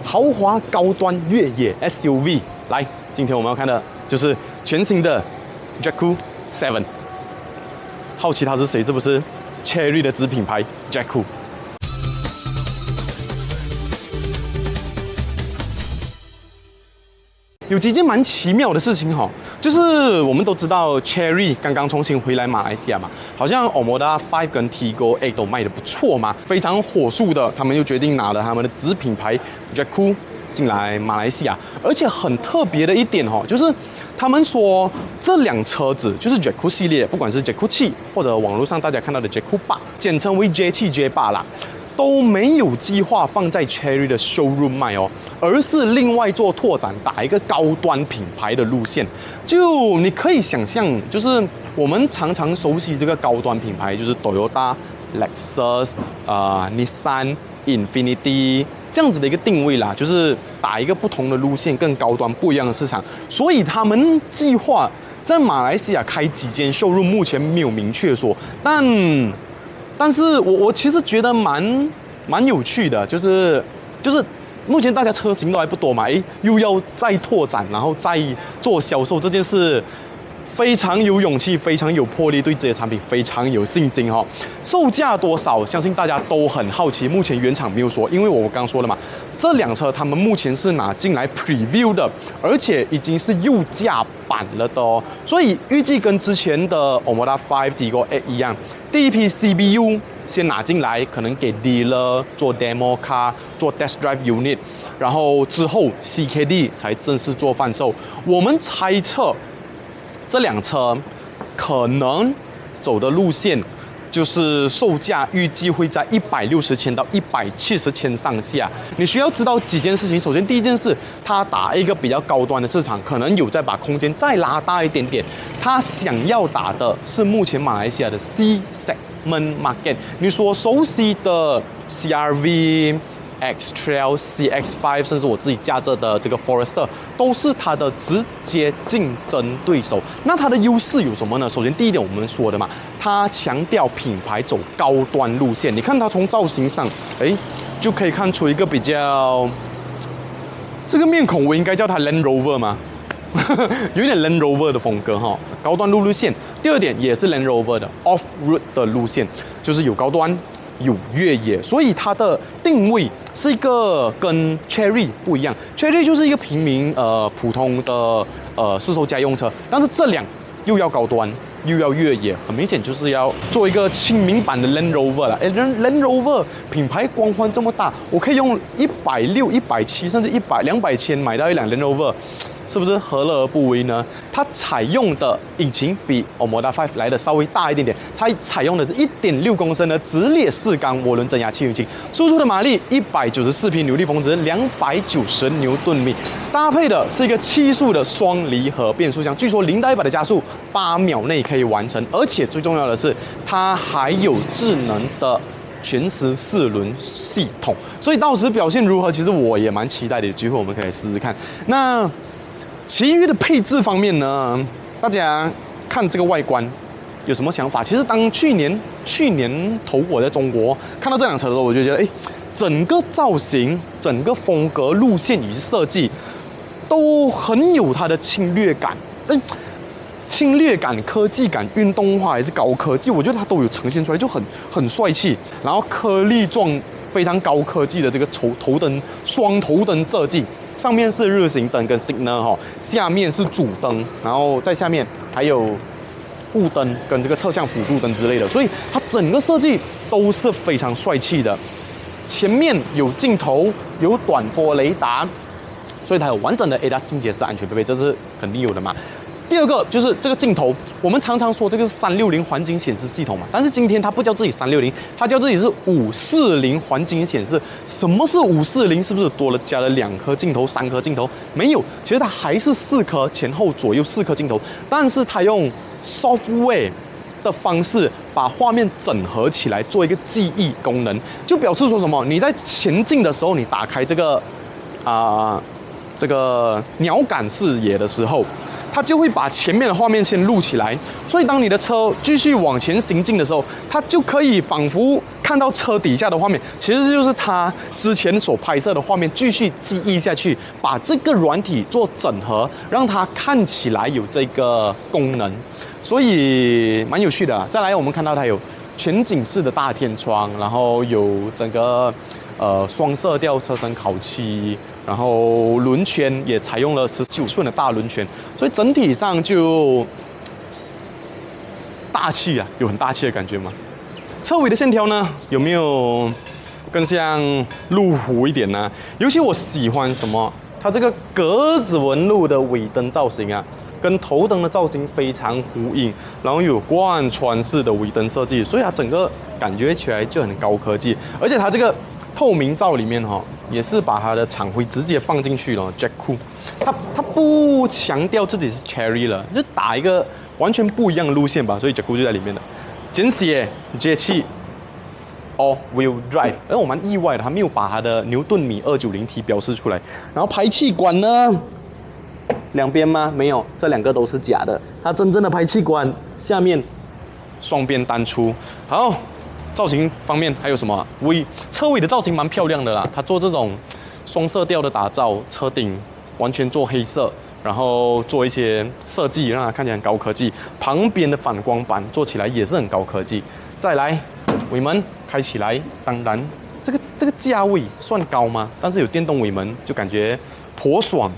豪华高端越野 SUV。来，今天我们要看的就是全新的 Jakku 7。好奇它是谁？是不是 Chery 的子品牌 Jakku？有几件蛮奇妙的事情哈，就是我们都知道 Chery 刚刚重新回来马来西亚嘛，好像 Omoda 5跟 Tiggo 8都卖得不错嘛，非常火速的，他们又决定拿了他们的子品牌 Jakku 进来马来西亚，而且很特别的一点哈，就是他们说这辆车子就是 Jakku 系列，不管是 Jakku 7或者网络上大家看到的 Jakku 8，简称为 J7、J8啦。都没有计划放在 Chery 的 showroom 卖哦，而是另外做拓展，打一个高端品牌的路线。就你可以想象，就是我们常常熟悉这个高端品牌，就是 Toyota、Lexus、Nissan、Infiniti 这样子的一个定位啦，就是打一个不同的路线，更高端、不一样的市场。所以他们计划在马来西亚开几间 showroom， 目前没有明确说，但是我其实觉得蛮有趣的，就是目前大家车型都还不多嘛，又要再拓展，然后再做销售这件事，非常有勇气，非常有魄力，对自己的产品非常有信心哈。售价多少，相信大家都很好奇。目前原厂没有说，因为我刚说了嘛，这辆车他们目前是拿进来 preview 的，而且已经是右驾版了的哦，所以预计跟之前的 Omoda 5、Tiggo 8一样。第一批 CBU 先拿进来，可能给 dealer 做 demo car、做 test drive unit， 然后之后 CKD 才正式做贩售。我们猜测这辆车可能走的路线就是售价预计会在160千到170千上下。你需要知道几件事情。首先，第一件事，它打一个比较高端的市场，可能有在把空间再拉大一点点。它想要打的是目前马来西亚的 C segment market。你所熟悉的 CR-V、X-Trail、CX-5， 甚至我自己驾着的这个 Forester， 都是它的直接竞争对手。那它的优势有什么呢？首先，第一点我们说的嘛，它强调品牌走高端路线。你看它从造型上，就可以看出一个比较这个面孔，我应该叫它 Land Rover 吗？有点 Land Rover 的风格哈，高端路线。第二点也是 Land Rover 的 Off-road 的路线，就是有高端有越野，所以它的定位是一个跟 Chery 不一样。Chery 就是一个平民普通的市售家用车，但是这辆又要高端又要越野，很明显就是要做一个亲民版的 Land Rover 了。Land Rover 品牌光环这么大，我可以用160、170甚至200千买到一辆 Land Rover。是不是何乐而不为呢？它采用的引擎比 Omoda 5来的稍微大一点点，它采用的是1.6公升的直列4缸涡轮增压气引擎，输出的马力194匹，扭力峰值290牛顿米，搭配的是一个7速的双离合变速箱，据说0到100的加速8秒内可以完成，而且最重要的是它还有智能的全时4轮系统，所以到时表现如何，其实我也蛮期待的，有机会我们可以试试看。那其余的配置方面呢，大家看这个外观有什么想法？其实当去年头我在中国看到这辆车的时候，我就觉得，整个造型、整个风格、路线与设计都很有它的侵略感。侵略感、科技感、运动化还是高科技，我觉得它都有呈现出来，就很帅气。然后颗粒状非常高科技的这个头灯双头灯设计。上面是日行灯跟 signal 下面是主灯，然后在下面还有雾灯跟这个侧向辅助灯之类的，所以它整个设计都是非常帅气的。前面有镜头，有短波雷达，所以它有完整的 ADAS 进阶式安全配备，这是肯定有的嘛。第二个就是这个镜头，我们常常说这个是360环景显示系统嘛，但是今天它不叫自己360，它叫自己是540环景显示。什么是540？是不是加了2颗镜头、3颗镜头？没有，其实它还是4颗，前后左右4颗镜头，但是它用 software 的方式把画面整合起来，做一个记忆功能，就表示说什么？你在前进的时候，你打开这个鸟感视野的时候，它就会把前面的画面先录起来，所以当你的车继续往前行进的时候，它就可以仿佛看看到车底下的画面，其实就是他之前所拍摄的画面继续记忆下去，把这个软体做整合，让它看起来有这个功能，所以蛮有趣的。再来，我们看到它有全景式的大天窗，然后有整个双色调车身烤漆，然后轮圈也采用了19寸的大轮圈，所以整体上就大气啊，有很大气的感觉吗？车尾的线条呢，有没有更像路虎一点呢？尤其我喜欢什么？它这个格子纹路的尾灯造型啊，跟头灯的造型非常呼应，然后有贯穿式的尾灯设计，所以它整个感觉起来就很高科技。而且它这个透明罩里面也是把它的厂徽直接放进去了 ，Jackoo。它不强调自己是 Cherry 了，就打一个完全不一样的路线吧，所以 Jackoo 就在里面了。简写节气 All Wheel Drive， 我蛮意外的，它没有把它的牛顿米 290T 标示出来。然后排气管呢，两边吗？没有，这两个都是假的。它真正的排气管下面双边单出。好，造型方面还有什么？车尾的造型蛮漂亮的啦，它做这种双色调的打造，车顶完全做黑色。然后做一些设计，让它看起来很高科技。旁边的反光板做起来也是很高科技。再来，尾门开起来，当然这个价位算高吗？但是有电动尾门就感觉颇爽。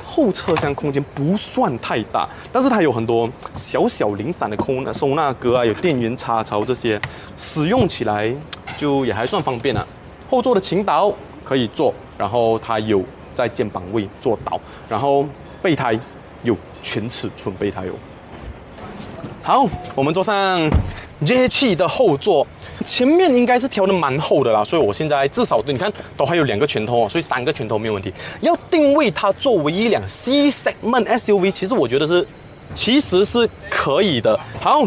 后车厢空间不算太大，但是它有很多小小零散的收纳格啊，有电源插槽这些，使用起来就也还算方便啊。后座的倾倒可以坐，然后它有在肩膀位做倒，然后备胎有全尺寸备胎哦。好，我们坐上节气的后座，前面应该是调的蛮厚的啦，所以我现在至少你看都还有2个拳头哦，所以3个拳头没有问题。要定位它作为一辆 C segment SUV， 其实是可以的。好。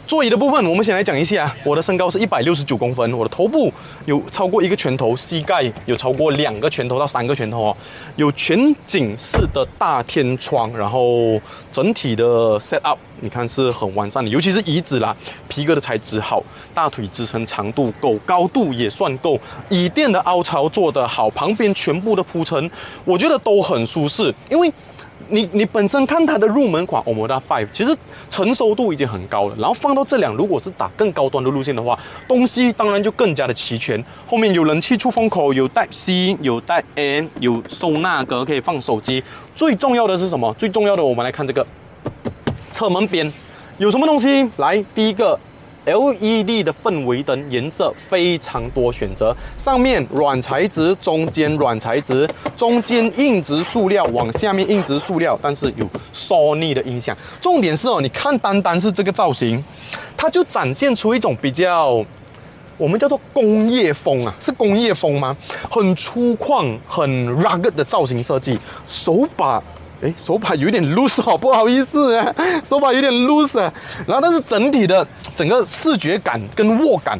座椅的部分，我们先来讲一下。我的身高是169公分，我的头部有超过1个拳头，膝盖有超过2个拳头到3个拳头哦。有全景式的大天窗，然后整体的 set up 你看是很完善的，尤其是椅子啦，皮革的材质好，大腿支撑长度够，高度也算够，椅垫的凹槽做得好，旁边全部的铺陈，我觉得都很舒适，因为。你本身看它的入门款 Omoda 5，其实成熟度已经很高了。然后放到这辆，如果是打更高端的路线的话，东西当然就更加的齐全。后面有冷气出风口，有 Type C， 有 Type N， 有收纳格可以放手机。最重要的是什么？最重要的，我们来看这个侧门边有什么东西？来，第一个。LED 的氛围灯颜色非常多选择，上面软材质，中间软材质，中间硬质塑料，往下面硬质塑料，但是有 Sony 的音响。重点是你看单是这个造型，它就展现出一种比较我们叫做工业风啊，是工业风吗？很粗犷、很 rugged 的造型设计，手把有点 loose 哦，不好意思啊，手把有点 loose 啊。然后，但是整个视觉感跟握感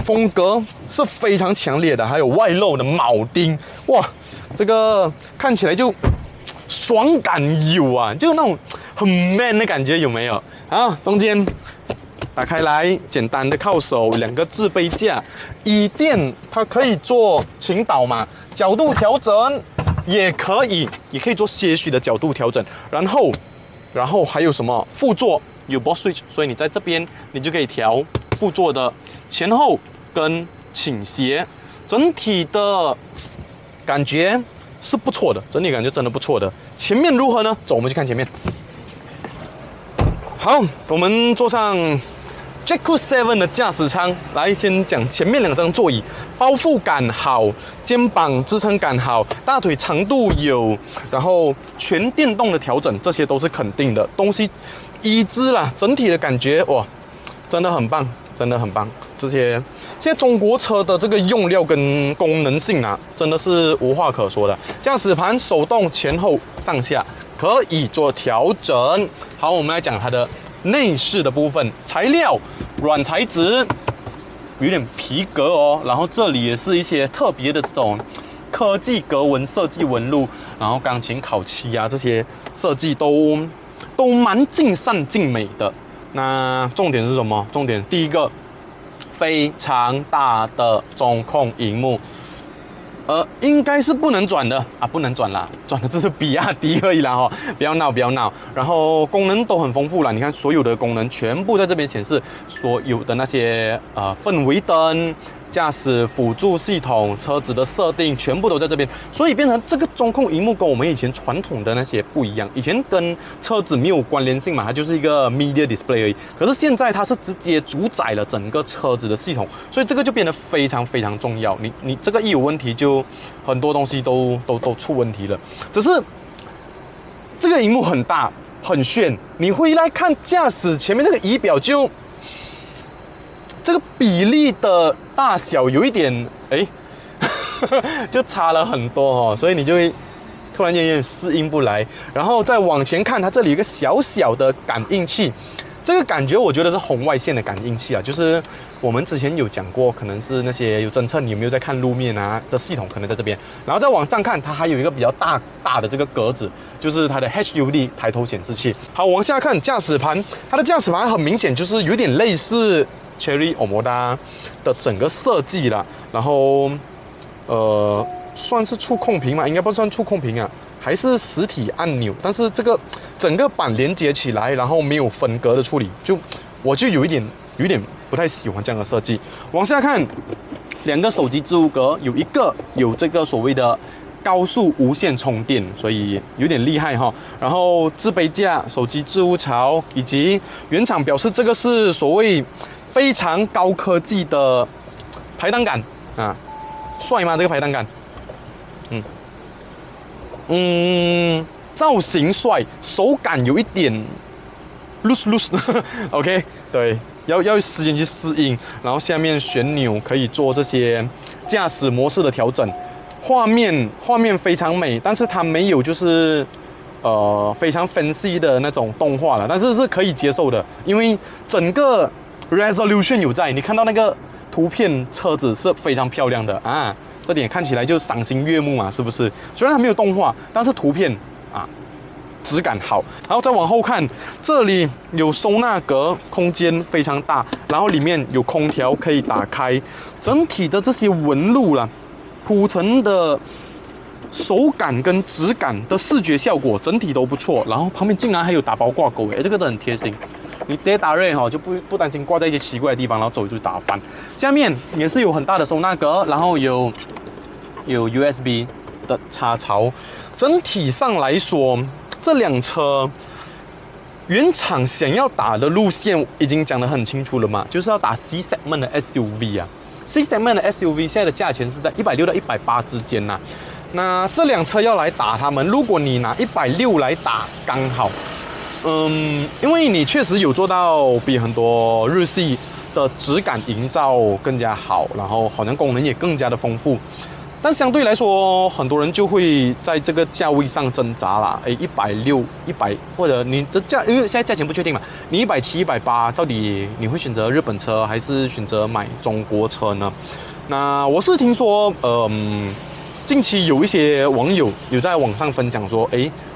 风格是非常强烈的，还有外露的铆钉，哇，这个看起来就爽感有啊，就那种很 man 的感觉，有没有？啊，中间打开来，简单的靠手，2个置备架，椅垫它可以做倾倒嘛，角度调整。也可以做些许的角度调整，然后还有什么？副座有 boss switch， 所以你在这边你就可以调副座的前后跟倾斜，整体的感觉是不错的，整体感觉真的不错的。前面如何呢？走，我们去看前面。好，我们坐上 Jackoo 7的驾驶舱，来先讲前面2张座椅，包覆感好，肩膀支撑感好，大腿长度有，然后全电动的调整，这些都是肯定的东西。椅子啦，整体的感觉哇，真的很棒，真的很棒。这些现在中国车的这个用料跟功能性啊，真的是无话可说的。驾驶盘手动前后上下可以做调整。好，我们来讲它的内饰的部分，材料软材质，有点皮革哦，然后这里也是一些特别的这种科技格纹设计纹路，然后钢琴烤漆啊这些设计都蛮尽善尽美的。那重点是什么？重点第一个非常大的中控荧幕。应该是不能转的啊，不能转啦，转的只是比亚迪而已啦哈，不要闹，不要闹。然后功能都很丰富啦，你看所有的功能全部在这边显示，所有的那些氛围灯、驾驶辅助系统、车子的设定全部都在这边，所以变成这个中控荧幕跟我们以前传统的那些不一样。以前跟车子没有关联性嘛，它就是一个 media display 而已。可是现在它是直接主宰了整个车子的系统，所以这个就变得非常非常重要。你这个一有问题，就很多东西都出问题了。只是这个荧幕很大很炫，你回来看驾驶前面那个仪表就。这个比例的大小有一点就差了很多哦，所以你就会突然间有点适应不来。然后再往前看，它这里有一个小小的感应器，这个感觉我觉得是红外线的感应器啊，就是我们之前有讲过，可能是那些有侦测你有没有在看路面啊的系统，可能在这边。然后再往上看，它还有一个比较大的这个格子，就是它的 HUD 抬头显示器。好，往下看驾驶盘，它的驾驶盘很明显就是有点类似。Chery Omoda 的整个设计啦，然后算是触控屏嘛，应该不算触控屏啊，还是实体按钮，但是这个整个板连接起来，然后没有分隔的处理，我就有一点不太喜欢这样的设计。往下看，两个手机置物格，有一个有这个所谓的高速无线充电，所以有点厉害哈。然后置杯架、手机置物槽，以及原厂表示这个是所谓非常高科技的排档杆啊，帅吗？这个排档杆，造型帅，手感有一点 loose OK， 对，要时间去适应。然后下面旋钮可以做这些驾驶模式的调整，画面非常美，但是它没有就是非常 fancy 的那种动画了，但是是可以接受的，因为整个 resolution 有在，你看到那个图片，车子是非常漂亮的啊，这点看起来就赏心悦目嘛，是不是？虽然它没有动画，但是图片啊质感好。然后再往后看，这里有收纳格，空间非常大，然后里面有空调可以打开，整体的这些纹路啦，铺陈的手感跟质感的视觉效果整体都不错。然后旁边竟然还有打包挂钩，这个都很贴心。你跌打瑞哈就不担心挂在一些奇怪的地方，然后走就打翻。下面也是有很大的收纳格，然后有 USB 的插槽。整体上来说，这辆车原厂想要打的路线已经讲得很清楚了嘛，就是要打 C segment 的 SUV 啊。C segment 的 SUV 现在的价钱是在160到180之间呐。那这辆车要来打他们，如果你拿160来打，刚好。因为你确实有做到比很多日系的质感营造更加好，然后好像功能也更加的丰富，但相对来说，很多人就会在这个价位上挣扎啦。160、100，或者你的价，因为现在价钱不确定嘛，你170、180，到底你会选择日本车还是选择买中国车呢？那我是听说，近期有一些网友有在网上分享说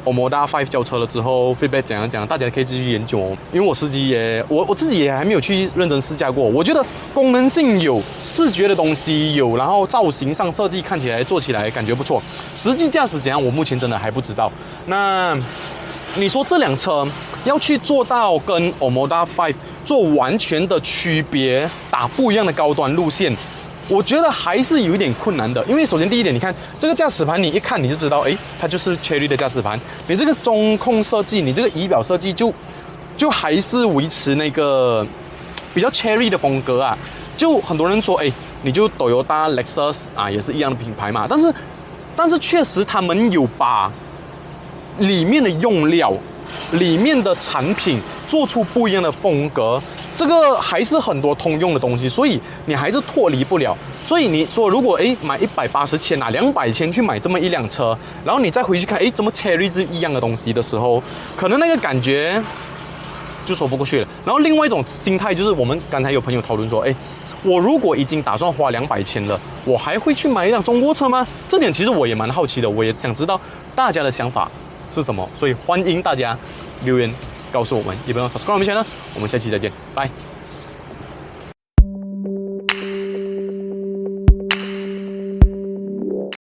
，Omoda 5交车了之后 ，feedback 怎样，大家可以继续研究哦。因为我自己也还没有去认真试驾过。我觉得功能性有，视觉的东西有，然后造型上设计看起来做起来感觉不错。实际驾驶怎样，我目前真的还不知道。那你说这辆车要去做到跟 Omoda 5做完全的区别，打不一样的高端路线？我觉得还是有一点困难的，因为首先第一点，你看这个驾驶盘，你一看你就知道，它就是 Chery 的驾驶盘。你这个中控设计，你这个仪表设计就还是维持那个比较 Chery 的风格啊。就很多人说，你就 Toyota、Lexus 啊，也是一样的品牌嘛。但是确实他们有把里面的用料、里面的产品做出不一样的风格。这个还是很多通用的东西，所以你还是脱离不了。所以你说，如果买180千啊200千去买这么一辆车，然后你再回去看，怎么 Chery 是一样的东西的时候，可能那个感觉就说不过去了。然后另外一种心态就是，我们刚才有朋友讨论说，我如果已经打算花200千了，我还会去买一辆中国车吗？这点其实我也蛮好奇的，我也想知道大家的想法是什么，所以欢迎大家留言告诉我们，也不要 subscribe 我们channel，我们下期再见，拜。